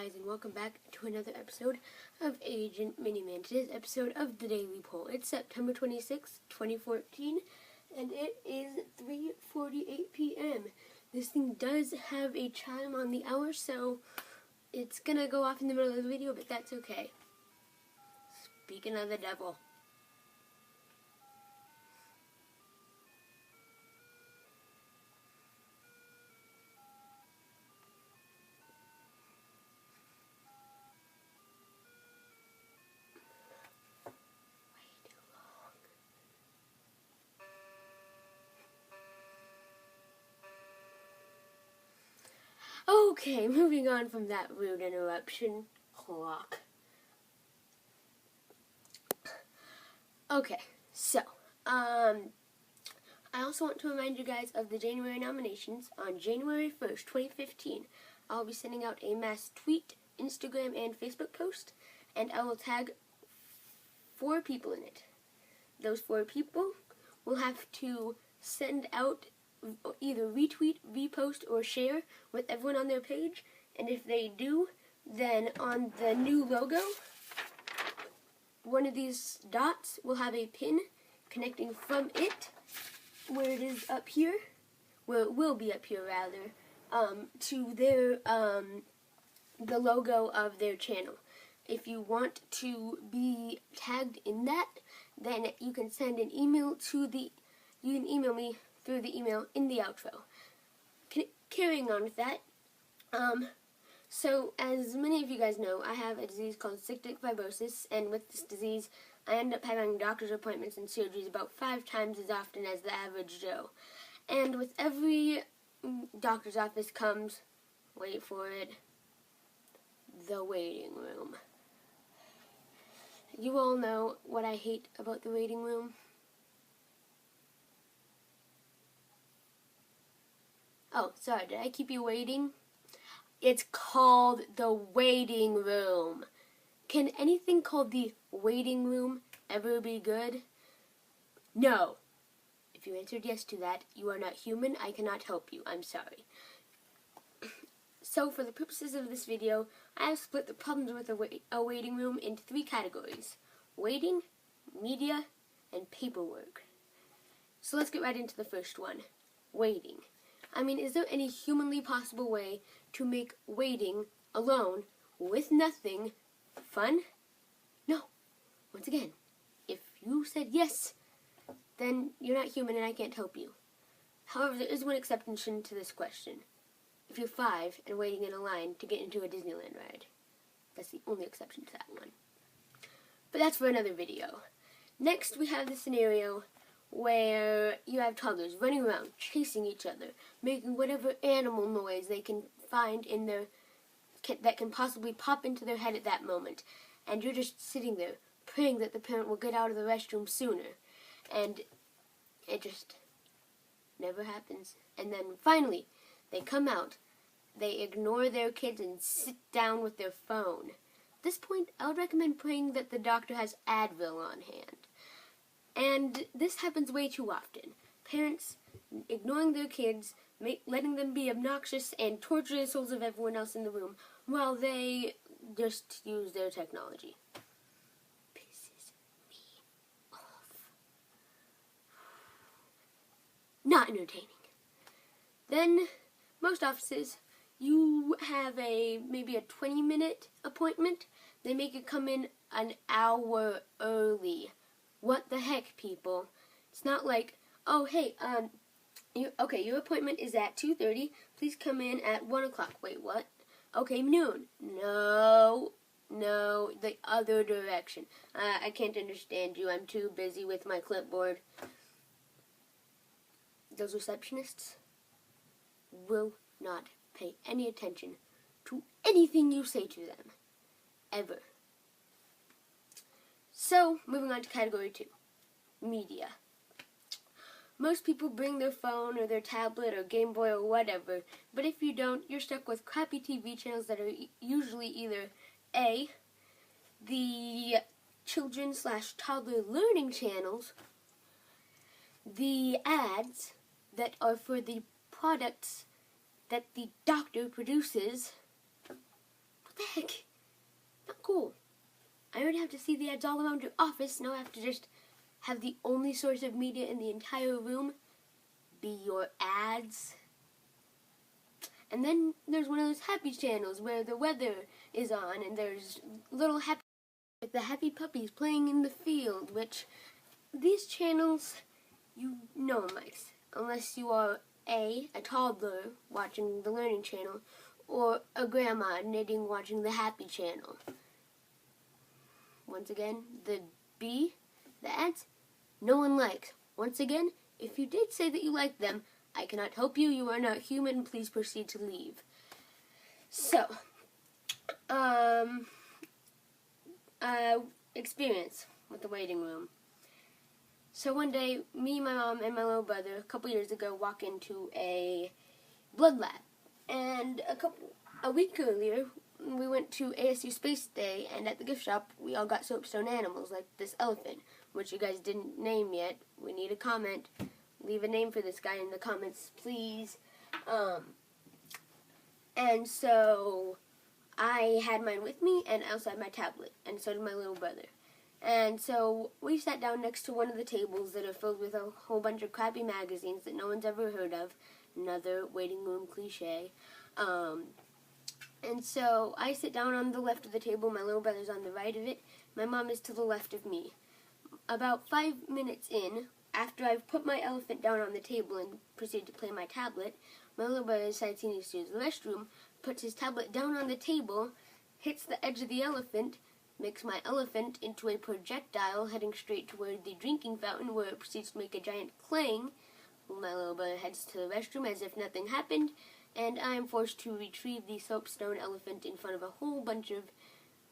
guys, and welcome back to another episode of Agent MiniMan. Today's episode of the Daily Poll. It's September 26th, 2014, and it is 3:48 p.m. This thing does have a chime on the hour, so it's gonna go off in the middle of the video, but that's okay. Speaking of the devil. Okay, moving on from that rude interruption. Clock. Okay, so, I also want to remind you guys of the January nominations. On January 1st, 2015, I'll be sending out a mass tweet, Instagram, and Facebook post, and I will tag 4 people in it. Those 4 people will have to send out either retweet, repost, or share with everyone on their page, and if they do, then on the new logo, one of these dots will have a pin connecting from it, where it is up here, where it will be up here rather, to their, the logo of their channel. If you want to be tagged in that, then you can send an email to you can email me through the email in the outro. Carrying on with that, so as many of you guys know, I have a disease called cystic fibrosis, and with this disease, I end up having doctor's appointments and surgeries about 5 times as often as the average Joe. And with every doctor's office comes, wait for it, the waiting room. You all know what I hate about the waiting room. Oh, sorry, did I keep you waiting? It's called the waiting room. Can anything called the waiting room ever be good? No. If you answered yes to that, you are not human. I cannot help you. I'm sorry. So, for the purposes of this video, I have split the problems with a waiting room into 3 categories: waiting, media, and paperwork. So let's get right into the first one, waiting. I mean, is there any humanly possible way to make waiting alone, with nothing, fun? No. Once again, if you said yes, then you're not human and I can't help you. However, there is one exception to this question. If you're 5 and waiting in a line to get into a Disneyland ride. That's the only exception to that one. But that's for another video. Next, we have the scenario where you have toddlers running around, chasing each other, making whatever animal noise they can find in that can possibly pop into their head at that moment. And you're just sitting there, praying that the parent will get out of the restroom sooner. And it just never happens. And then finally, they come out, they ignore their kids and sit down with their phone. At this point, I would recommend praying that the doctor has Advil on hand. And this happens way too often. Parents ignoring their kids, letting them be obnoxious and torture the souls of everyone else in the room while they just use their technology. Pisses me off. Not entertaining. Then, most offices, you have maybe a 20-minute appointment. They make you come in an hour early. What the heck, people? It's not like, oh, hey, your appointment is at 2:30. Please come in at 1 o'clock. Wait, what? Okay, noon. No, the other direction. I can't understand you. I'm too busy with my clipboard. Those receptionists will not pay any attention to anything you say to them. Ever. So, moving on to category 2, media. Most people bring their phone or their tablet or Game Boy or whatever, but if you don't, you're stuck with crappy TV channels that are usually either A, the children/toddler learning channels, the ads that are for the products that the doctor produces. What What the heck? Not cool. I already have to see the ads all around your office. Now I have to just have the only source of media in the entire room be your ads. And then there's one of those happy channels where the weather is on and there's little happy, like the happy puppies playing in the field, which these channels, no one likes. Unless you are a toddler watching the learning channel or a grandma knitting watching the happy channel. Once again, the ads, no one likes. Once again, if you did say that you like them, I cannot help you. You are not human. Please proceed to leave. So, experience with the waiting room. So one day, me, my mom, and my little brother, a couple years ago, walk into a blood lab. And a week earlier, we went to ASU Space Day, and at the gift shop, we all got soapstone animals, like this elephant, which you guys didn't name yet. We need a comment. Leave a name for this guy in the comments, please. And so I had mine with me, and I also had my tablet, and so did my little brother. And so we sat down next to one of the tables that are filled with a whole bunch of crappy magazines that no one's ever heard of. Another waiting room cliche. And so I sit down on the left of the table, my little brother's on the right of it, my mom is to the left of me. About 5 minutes in, after I've put my elephant down on the table and proceeded to play my tablet, my little brother decides he needs to use the restroom, puts his tablet down on the table, hits the edge of the elephant, makes my elephant into a projectile heading straight toward the drinking fountain where it proceeds to make a giant clang. My little brother heads to the restroom as if nothing happened, and I am forced to retrieve the soapstone elephant in front of a whole bunch of,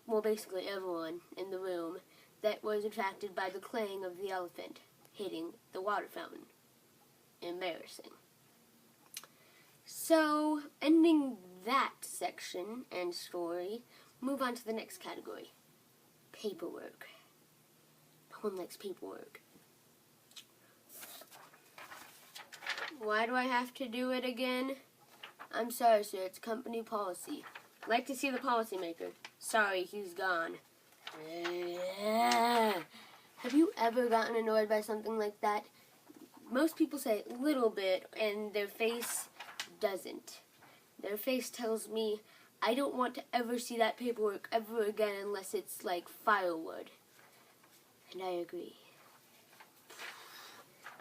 well, basically everyone in the room that was attracted by the clang of the elephant hitting the water fountain. Embarrassing. So, ending that section and story, move on to the next category. Paperwork. No one likes paperwork. Why do I have to do it again? I'm sorry, sir. It's company policy. Like to see the policymaker. Sorry, he's gone. Have you ever gotten annoyed by something like that? Most people say a little bit, and their face doesn't. Their face tells me, I don't want to ever see that paperwork ever again unless it's like firewood. And I agree.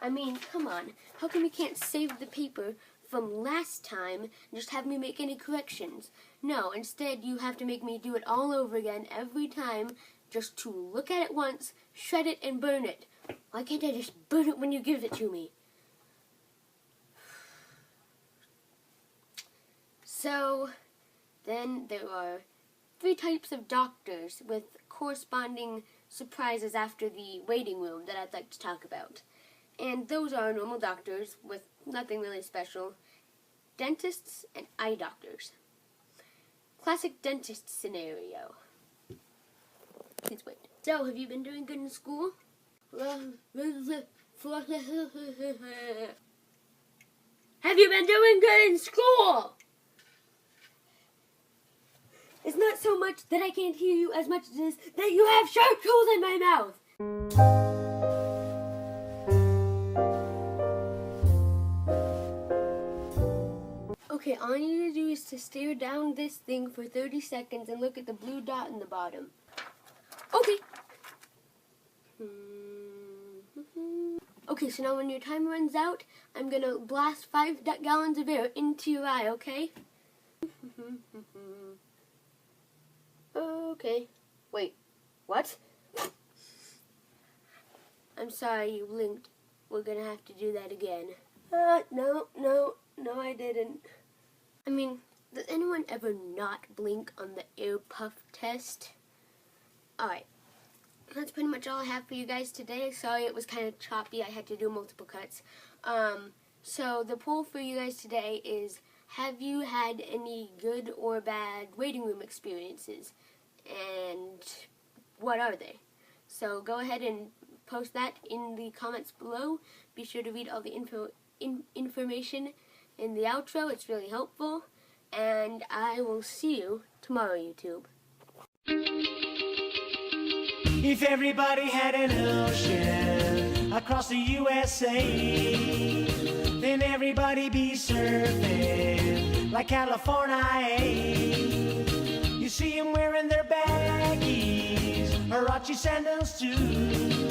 I mean, come on. How come you can't save the paper from last time and just have me make any corrections? No, instead you have to make me do it all over again every time just to look at it once, shred it, and burn it. Why can't I just burn it when you give it to me? So, then there are 3 types of doctors with corresponding surprises after the waiting room that I'd like to talk about. And those are normal doctors with nothing really special, dentists, and eye doctors. Classic dentist scenario. Please wait. So, have you been doing good in school? Have you been doing good in school? It's not so much that I can't hear you as much as it is that you have sharp tools in my mouth. Okay, all you need to do is to stare down this thing for 30 seconds and look at the blue dot in the bottom. Okay. Okay, so now when your time runs out, I'm going to blast 5 gallons of air into your eye, okay? Okay. Wait, what? I'm sorry, you blinked. We're going to have to do that again. No, I didn't. I mean, does anyone ever not blink on the air puff test? Alright. That's pretty much all I have for you guys today. Sorry it was kind of choppy. I had to do multiple cuts. So the poll for you guys today is, have you had any good or bad waiting room experiences? And what are they? So go ahead and post that in the comments below. Be sure to read all the information in the outro. It's really helpful. and I will see you tomorrow, YouTube. If everybody had an ocean across the USA, then everybody be surfing like California. You see them wearing their baggies, Huarache sandals too.